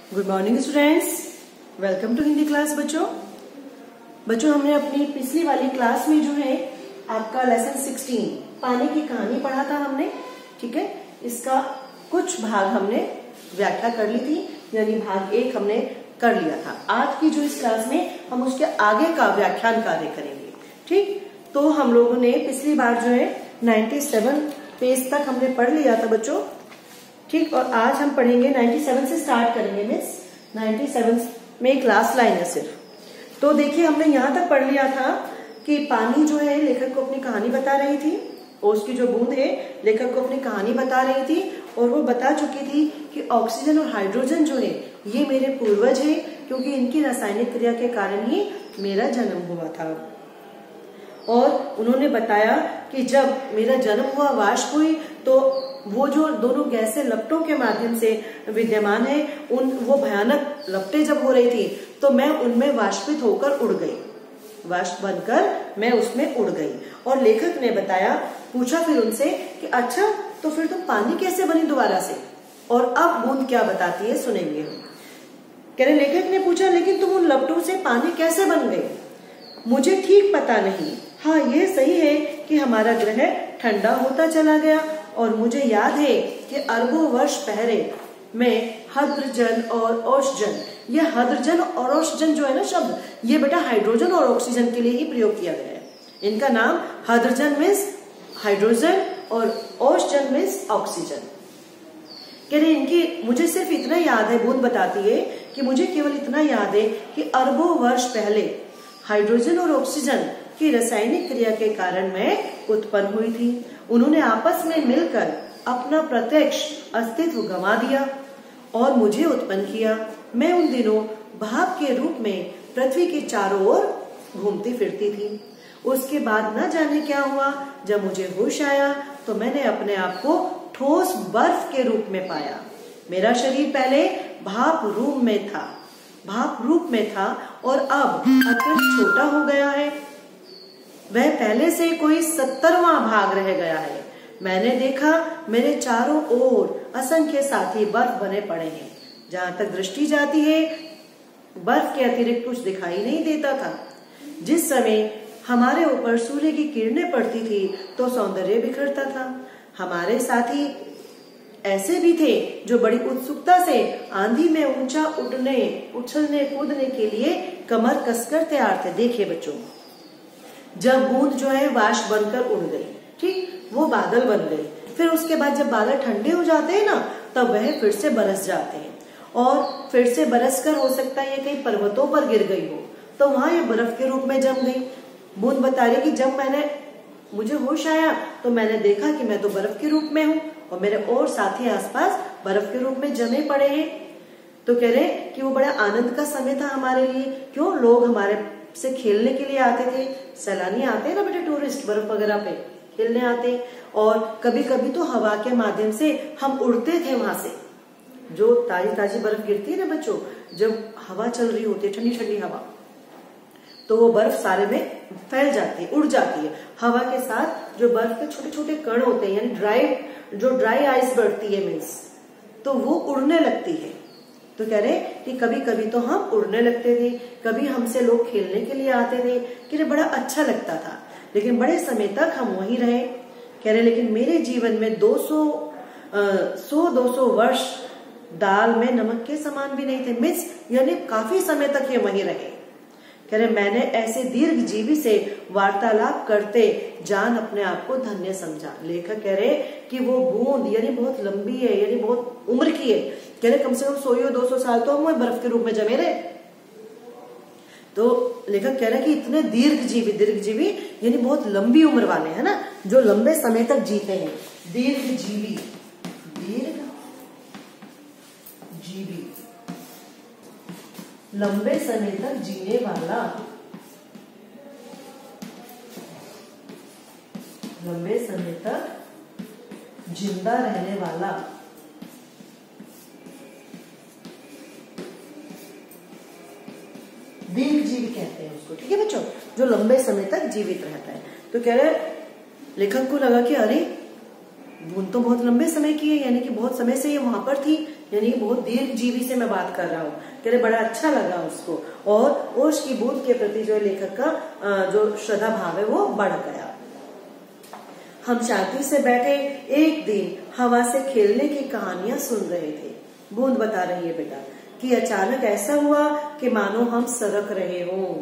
Good morning students, welcome to Hindi class. बच्चों हमने अपनी पिछली वाली क्लास में जो है आपका लेसन 16 पानी की कहानी पढ़ा था हमने। ठीक है, इसका कुछ भाग हमने व्याख्या कर ली थी, यानी भाग 1 हमने कर लिया था। आज की जो इस क्लास में हम उसके आगे का व्याख्यान कार्य करेंगे। ठीक, तो हम लोगों ने पिछली बार जो है 97 पेज तक हमने पढ़ लिया था बच्चों। ठीक, और आज हम पढ़ेंगे 97 से स्टार्ट करेंगे। मिस 97 में क्लास लाइन है सिर्फ। तो देखिए हमने यहाँ तक पढ़ लिया था कि पानी जो है लेखक को अपनी कहानी बता रही थी, और उसकी जो बूंद है लेखक को अपनी कहानी बता रही थी, और वो बता चुकी थी कि ऑक्सीजन और हाइड्रोजन जो है ये मेरे पूर्वज है, क्योंकि इनकी रासायनिक क्रिया के कारण ही मेरा जन्म हुआ था। और उन्होंने बताया कि जब मेरा जन्म हुआ, वाष्प हुई, तो वो जो दोनों गैसें लपटों के माध्यम से विद्यमान है, वो भयानक लपटें जब हो रही थी तो मैं उनमें वाष्पित होकर उड़ गई, वाष्प बनकर मैं उसमें उड़ गई। और लेखक ने बताया, पूछा फिर उनसे कि अच्छा तो फिर तुम पानी कैसे बनी दोबारा से, और अब बूंद क्या बताती है सुनेंगे हम। कह रहे लेखक ने पूछा, लेकिन तुम उन लपटों से पानी कैसे बन गई? मुझे ठीक पता नहीं। हाँ, ये सही है कि हमारा ग्रह ठंडा होता चला गया, और मुझे याद है कि अरबों वर्ष पहले मैं हाइड्रोजन और ऑक्सीजन, यह हाइड्रोजन और ऑक्सीजन जो है ना शब्द, ये बेटा हाइड्रोजन और ऑक्सीजन के लिए ही प्रयोग किया गया है। इनका नाम हाइड्रोजन मीन्स हाइड्रोजन और ऑक्सीजन मीन्स ऑक्सीजन। कह रहे इनकी मुझे सिर्फ इतना याद है, बूंद बताती है कि मुझे केवल इतना याद है कि अरबों वर्ष पहले हाइड्रोजन और ऑक्सीजन की रासायनिक क्रिया के कारण मैं उत्पन्न हुई थी। उन्होंने आपस में मिलकर अपना प्रत्यक्ष अस्तित्व गंवा दिया और मुझे उत्पन्न किया। मैं उन दिनों भाप के रूप में पृथ्वी के चारों ओर घूमती फिरती थी। उसके बाद न जाने क्या हुआ, जब मुझे होश आया तो मैंने अपने आप को ठोस बर्फ के रूप में पाया। मेरा शरीर पहले भाप रूप में था और अब अत्यंत छोटा हो गया है। वह पहले से कोई 70वां भाग रह गया है। मैंने देखा मेरे चारों ओर असंख्य साथी बर्फ बने पड़े हैं। जहां तक दृष्टि जाती है बर्फ के अतिरिक्त कुछ दिखाई नहीं देता था। जिस समय हमारे ऊपर सूर्य की किरणें पड़ती थी तो सौंदर्य बिखरता था। हमारे साथी ऐसे भी थे जो बड़ी उत्सुकता से आंधी में ऊंचा उड़ने, उछलने कूदने के लिए कमर कसकर तैयार थे। देखिए बच्चों, जब बूंद जो है वाष्प बनकर उड़ गई, ठीक, वो बादल बन गई। फिर उसके बाद जब बादल ठंडे हो जाते हैं ना, तब वह फिर से बरस जाते हैं, और फिर से बरस कर हो सकता है ये कहीं पर्वतों पर गिर गई हो, तो वहां ये बर्फ के रूप में जम गई। बूंद बता रही कि जब मुझे होश आया तो मैंने देखा कि मैं तो बर्फ के रूप में हूँ, और मेरे और साथी आसपास बर्फ के रूप में जमे पड़े हैं। तो कह रहे कि वो बड़ा आनंद का समय था हमारे लिए। क्यों? लोग हमारे से खेलने के लिए आते थे, सैलानी आते हैं ना बेटे, टूरिस्ट बर्फ वगैरह पे खेलने आते, और कभी कभी तो हवा के माध्यम से हम उड़ते थे वहां से। जो ताजी ताजी बर्फ गिरती है ना बच्चों, जब हवा चल रही होती है, ठंडी ठंडी हवा, तो वो बर्फ सारे में फैल जाती है, उड़ जाती है। हवा के साथ जो बर्फ के छोटे छोटे कण होते हैं, यानी ड्राई आइस बढ़ती है मीन्स, तो वो उड़ने लगती है। तो कह रहे कि कभी कभी तो हम उड़ने लगते थे, कभी हमसे लोग खेलने के लिए आते थे, कि बड़ा अच्छा लगता था, लेकिन बड़े समय तक हम वहीं रहे। कह रहे लेकिन मेरे जीवन में 100-200 वर्ष दाल में नमक के समान भी नहीं थे, मिस यानी काफी समय तक ये वहीं रहे। कह रहे मैंने ऐसे दीर्घ जीवी से वार्तालाप करते जान अपने आप को धन्य समझा। लेखक कह रहे कि वो बूंद यानी बहुत लंबी है, यानी बहुत उम्र की है। कह रहे कम से कम 100-200 साल तो हम बर्फ के रूप में जमे रहे। तो लेखक कह रहे कि इतने दीर्घ जीवी यानी बहुत लंबी उम्र वाले है ना, जो लंबे समय तक जीते हैं। दीर्घ जीवी लंबे समय तक जीने वाला, लंबे समय तक जिंदा रहने वाला, दीर्घ जीवी कहते हैं उसको। ठीक है बच्चों, जो लंबे समय तक जीवित रहता है। तो कह रहे लेखक को लगा कि अरे बूंद तो बहुत लंबे समय की है, यानी कि बहुत समय से ये वहां पर थी, यानी बहुत दीर्घ जीवी से मैं बात कर रहा हूँ। कह रहे बड़ा अच्छा लगा उसको, और ओश की बूंद के प्रति जो लेखक का जो श्रद्धा भाव है वो बढ़ गया। हम शांति से बैठे एक दिन हवा से खेलने की कहानियां सुन रहे थे। बूंद बता रही है बेटा कि अचानक ऐसा हुआ कि मानो हम सरक रहे हों।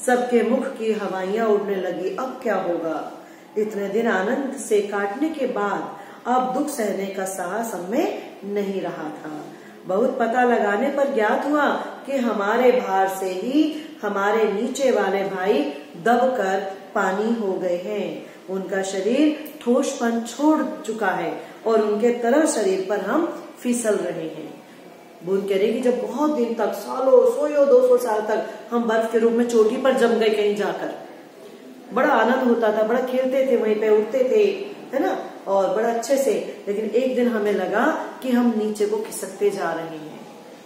सबके मुख की हवाइयां उड़ने लगी। अब क्या होगा? इतने दिन आनंद से काटने के बाद अब दुख सहने का साहस हमें नहीं रहा था। बहुत पता लगाने पर ज्ञात हुआ कि हमारे भार से ही हमारे नीचे वाले भाई दबकर पानी हो गए हैं। उनका शरीर ठोसपन छोड़ चुका है और उनके तरल शरीर पर हम फिसल रहे हैं। बूंद कह रही कि जब बहुत दिन तक, सालों, 100-200 साल तक हम बर्फ के रूप में चोटी पर जम गए कहीं जाकर, बड़ा आनंद होता था, बड़ा खेलते थे, वहीं पे उठते थे, है ना, और बड़ा अच्छे से। लेकिन एक दिन हमें लगा कि हम नीचे को खिसकते जा रहे हैं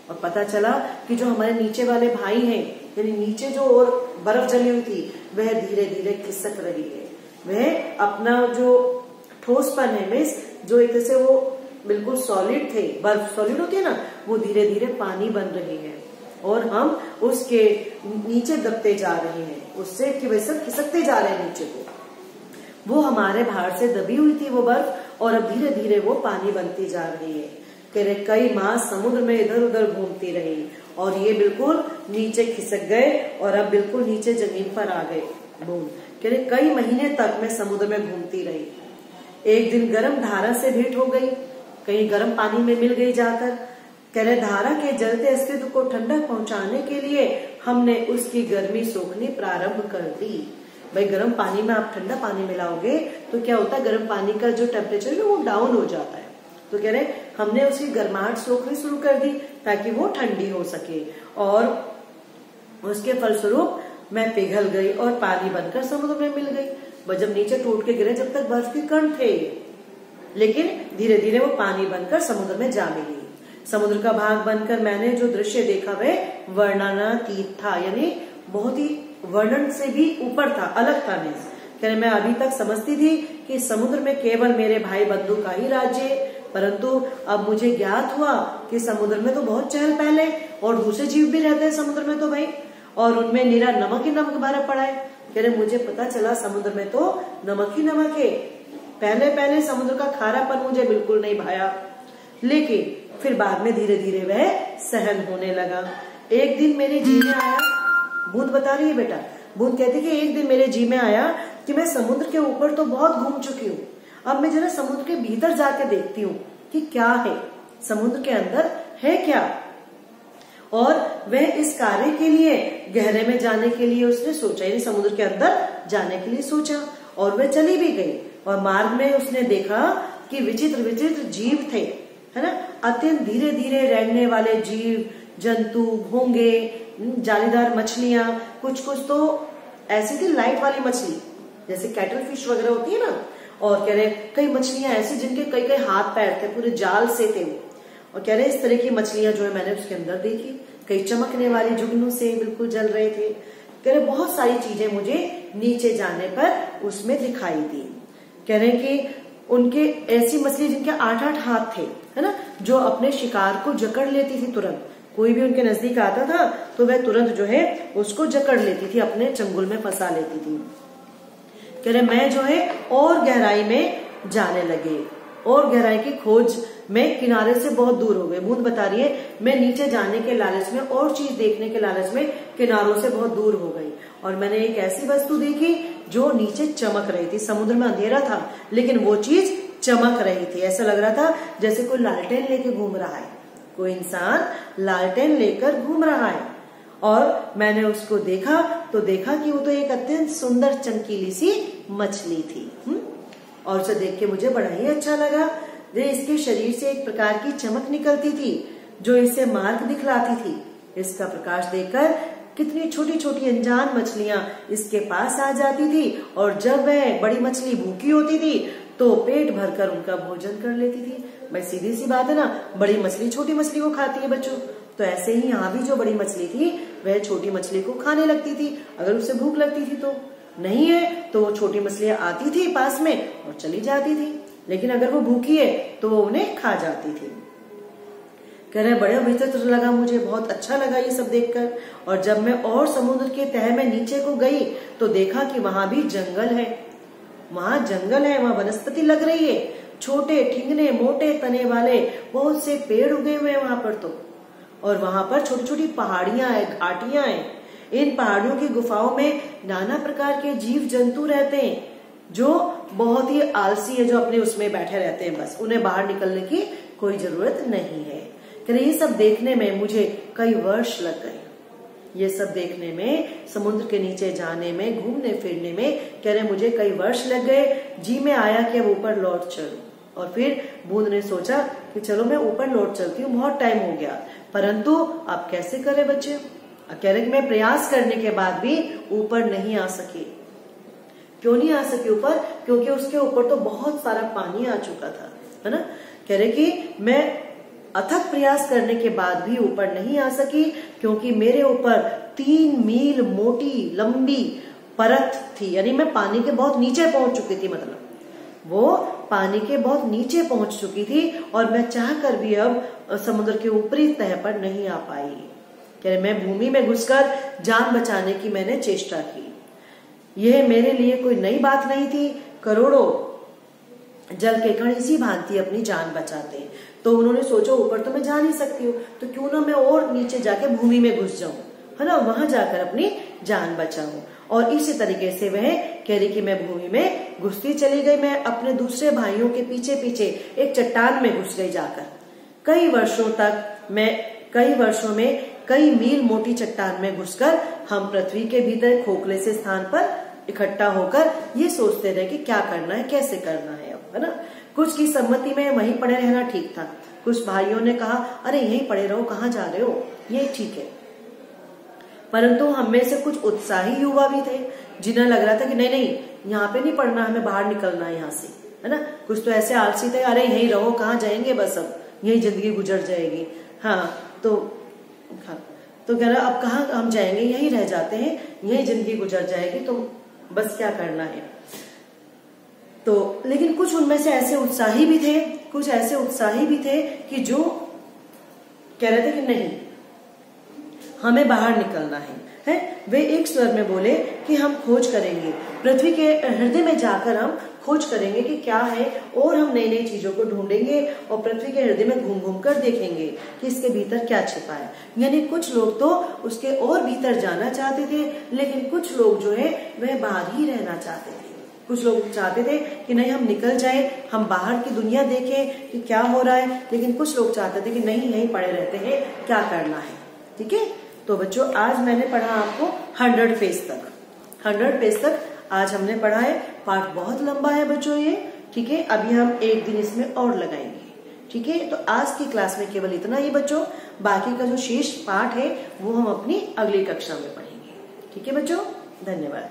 और पता चला कि जो हमारे नीचे वाले भाई हैं, यानी नीचे जो और बर्फ जमी हुई थी, वह धीरे धीरे खिसक रही है। वह अपना जो ठोसपन है, मीन्स जो एक तरह से वो बिल्कुल सॉलिड थे, बर्फ सॉलिड होती है ना, वो धीरे धीरे पानी बन रही है और हम उसके नीचे दबते जा रहे हैं, उससे की वजह से खिसकते जा रहे हैं नीचे को। वो हमारे भार से दबी हुई थी वो बर्फ, और अब धीरे धीरे वो पानी बनती जा रही है। कह रहे कई माह समुद्र में इधर उधर घूमती रही और ये बिल्कुल नीचे खिसक गए और अब बिल्कुल नीचे जमीन पर आ गए। बूंद कह रहे कई महीने तक मैं समुद्र में घूमती रही। एक दिन गर्म धारा से भेंट हो गई, कहीं गर्म पानी में मिल गई जाकर। कह रहे धारा के जलते अस्तित्व को ठंडक पहुंचाने के लिए हमने उसकी गर्मी सोखनी प्रारंभ कर दी। भाई गर्म पानी में आप ठंडा पानी मिलाओगे तो क्या होता है, गर्म पानी का जो टेम्परेचर है वो डाउन हो जाता है। तो कह रहे हमने उसकी गर्माहट सोखनी शुरू कर दी ताकि वो ठंडी हो सके, और उसके फलस्वरूप मैं पिघल गई और पानी बनकर समुद्र में मिल गई। जब नीचे टूट के गिरे, जब तक बर्फ के कण थे, लेकिन धीरे धीरे वो पानी बनकर समुद्र में जा मिली। समुद्र का भाग बनकर मैंने जो दृश्य देखा वह वर्णनातीत था, यानी बहुत ही वर्णन से भी ऊपर था, अलग था। कह रहे मैं अभी तक समझती थी कि समुद्र में केवल मेरे भाई बंधु का ही राज्य है, परंतु अब मुझे ज्ञात हुआ कि समुद्र में तो बहुत चहल पहल है और दूसरे जीव भी रहते हैं समुद्र में तो भाई, और उनमें निरा नमक ही नमक भरा पड़ा है। कह रहे मुझे पता चला समुद्र में तो नमक ही नमक है। पहले पहले समुद्र का खारापन मुझे बिल्कुल नहीं भाया, लेकिन फिर बाद में धीरे धीरे वह सहन होने लगा। एक दिन मेरे जी में आया, बूंद बता रही है बेटा, बूंद कहती कि एक दिन मेरे जी में आया कि मैं समुद्र के ऊपर तो बहुत घूम चुकी हूँ, अब मैं जरा समुद्र के भीतर जाके देखती हूँ कि क्या है, समुद्र के अंदर है क्या। और वह इस कार्य के लिए गहरे में जाने के लिए उसने सोचा, यानी समुद्र के अंदर जाने के लिए सोचा, और वह चली भी गई। और मार्ग में उसने देखा कि विचित्र विचित्र जीव थे, है ना, अत्यंत धीरे धीरे रेंगने वाले जीव जंतु, घोंगे, जालीदार मछलियां, कुछ कुछ तो ऐसी थी लाइट वाली मछली जैसे कैटल फिश वगैरह होती है ना, और कह रहे कई मछलियां ऐसी जिनके कई कई हाथ पैर थे, पूरे जाल से थे वो। और कह रहे इस तरह की मछलियां जो है मैंने उसके अंदर देखी, कई चमकने वाली जुगनू से बिल्कुल जल रहे थे। कह रहे बहुत सारी चीजें मुझे नीचे जाने पर उसमें दिखाई दी। कह रहे कि उनके ऐसी मछली जिनके 8-8 हाथ थे, है ना, जो अपने शिकार को जकड़ लेती थी तुरंत। कोई भी उनके नजदीक आता था तो वह तुरंत जो है उसको जकड़ लेती थी, अपने चंगुल में फंसा लेती थी। कह रहे मैं जो है और गहराई में जाने लगे, और गहराई की खोज में किनारे से बहुत दूर हो गए। बूंद बता रही है मैं नीचे जाने के लालच में और चीज देखने के लालच में किनारों से बहुत दूर हो गई, और मैंने एक ऐसी वस्तु देखी जो नीचे चमक रही थी। समुद्र में अंधेरा था लेकिन वो चीज चमक रही थी, ऐसा लग रहा था जैसे कोई लालटेन लेके घूम रहा है, कोई इंसान लालटेन लेकर घूम रहा है। और मैंने उसको देखा तो देखा कि वो तो एक अत्यंत सुंदर चमकीली सी मछली थी। और उसे देख के मुझे बड़ा ही अच्छा लगा। वे इसके शरीर से एक प्रकार की चमक निकलती थी जो इसे मार्ग दिखलाती थी। इसका प्रकाश देखकर कितनी छोटी छोटी अनजान मछलियां इसके पास आ जाती थी, और जब वह बड़ी मछली भूखी होती थी तो पेट भरकर उनका भोजन कर लेती थी। भाई सीधी सी बात है ना, बड़ी मछली छोटी मछली को खाती है बच्चों, तो ऐसे ही यहाँ भी जो बड़ी मछली थी वह छोटी मछली को खाने लगती थी अगर उसे भूख लगती थी तो। नहीं है तो वो छोटी मछलियां आती थी पास में और चली जाती थी। लेकिन अगर वो भूखी है तो वो उन्हें खा जाती थी। कह रहे बड़ा विचित्र लगा मुझे, बहुत अच्छा लगा ये सब देखकर। और जब मैं और समुद्र के तह में नीचे को गई तो देखा कि वहां भी जंगल है। वहां जंगल है, वहां वनस्पति लग रही है, छोटे ठिंगने मोटे तने वाले बहुत से पेड़ उगे हुए हैं वहां पर तो। और वहां पर छोटी छोटी पहाड़ियां हैं, घाटियां हैं। इन पहाड़ियों की गुफाओं में नाना प्रकार के जीव जंतु रहते हैं जो बहुत ही आलसी है, जो अपने उसमें बैठे रहते हैं, बस उन्हें बाहर निकलने की कोई जरूरत नहीं है। ये सब देखने में मुझे कई वर्ष लग गए। ये सब देखने में, समुद्र के नीचे जाने में, घूमने फिरने में कह रहे मुझे कई वर्ष लग गए। जी में आया कि अब ऊपर लौट चलूं। और फिर बूंद ने सोचा कि चलो मैं ऊपर लौट चलती हूँ, बहुत टाइम हो गया। परंतु आप कैसे करें बच्चे? कह रहे कि मैं प्रयास करने के बाद भी ऊपर नहीं आ सके। क्यों नहीं आ सके ऊपर? क्योंकि उसके ऊपर तो बहुत सारा पानी आ चुका था, है ना। कह रहे कि मैं अथक प्रयास करने के बाद भी ऊपर नहीं आ सकी, क्योंकि मेरे ऊपर 3 मील मोटी लंबी परत थी। यानी मैं पानी के बहुत नीचे पहुंच चुकी थी, मतलब वो पानी के बहुत नीचे पहुंच चुकी थी और मैं चाहकर भी अब समुद्र के ऊपरी तह पर नहीं आ पाई। कह रहे मैं भूमि में घुसकर जान बचाने की मैंने चेष्टा की। यह मेरे लिए कोई नई बात नहीं थी। करोड़ों जल के कण इसी भांति अपनी जान बचाते हैं। तो उन्होंने सोचा ऊपर तो मैं जा नहीं सकती हूँ, तो क्यों ना मैं और नीचे जाके भूमि में घुस जाऊं, है ना, वहां जाकर अपनी जान बचाऊं। और इसी तरीके से वह कह रही कि मैं भूमि में घुसती चली गई। मैं अपने दूसरे भाइयों के पीछे पीछे एक चट्टान में घुस गई जाकर। कई वर्षों में कई मील मोटी चट्टान में घुसकर हम पृथ्वी के भीतर खोखले से स्थान पर इकट्ठा होकर ये सोचते रहे कि क्या करना है, कैसे करना है अब, है ना। कुछ की सम्मति में वहीं पड़े रहना ठीक था। कुछ भाइयों ने कहा अरे यहीं पड़े रहो, कहाँ जा रहे हो, ये ठीक है। परंतु हम में से कुछ उत्साही युवा भी थे जिन्हें लग रहा था कि नहीं नहीं, यहाँ पे नहीं पढ़ना, हमें बाहर निकलना है यहाँ से, है ना। कुछ तो ऐसे आलसी थे, अरे यहीं रहो, कहाँ जाएंगे, बस अब यही जिंदगी गुजर जाएगी। तो कह रहा अब कहाँ हम जाएंगे, यहीं रह जाते हैं, यही जिंदगी गुजर जाएगी, तो बस क्या करना है। तो लेकिन कुछ उनमें से ऐसे उत्साही भी थे, कि जो कह रहे थे कि नहीं, हमें बाहर निकलना है। वे एक स्वर में बोले कि हम खोज करेंगे, पृथ्वी के हृदय में जाकर हम खोज करेंगे कि क्या है, और हम नई नई चीजों को ढूंढेंगे और पृथ्वी के हृदय में घूम घूम कर देखेंगे कि इसके भीतर क्या छिपा है। यानी कुछ लोग तो उसके और भीतर जाना चाहते थे, लेकिन कुछ लोग जो है वह बाहर ही रहना चाहते थे। कुछ लोग चाहते थे कि नहीं हम निकल जाए, हम बाहर की दुनिया देखें कि क्या हो रहा है, लेकिन कुछ लोग चाहते थे कि नहीं यहीं पड़े रहते हैं, क्या करना है। ठीक है, तो बच्चों आज मैंने पढ़ा आपको 100 पेज तक आज हमने पढ़ा है। पाठ बहुत लंबा है बच्चों ये, ठीक है। अभी हम एक दिन इसमें और लगाएंगे, ठीक है। तो आज की क्लास में केवल इतना ही बच्चों, बाकी का जो शेष पाठ है वो हम अपनी अगली कक्षा में पढ़ेंगे। ठीक है बच्चों, धन्यवाद।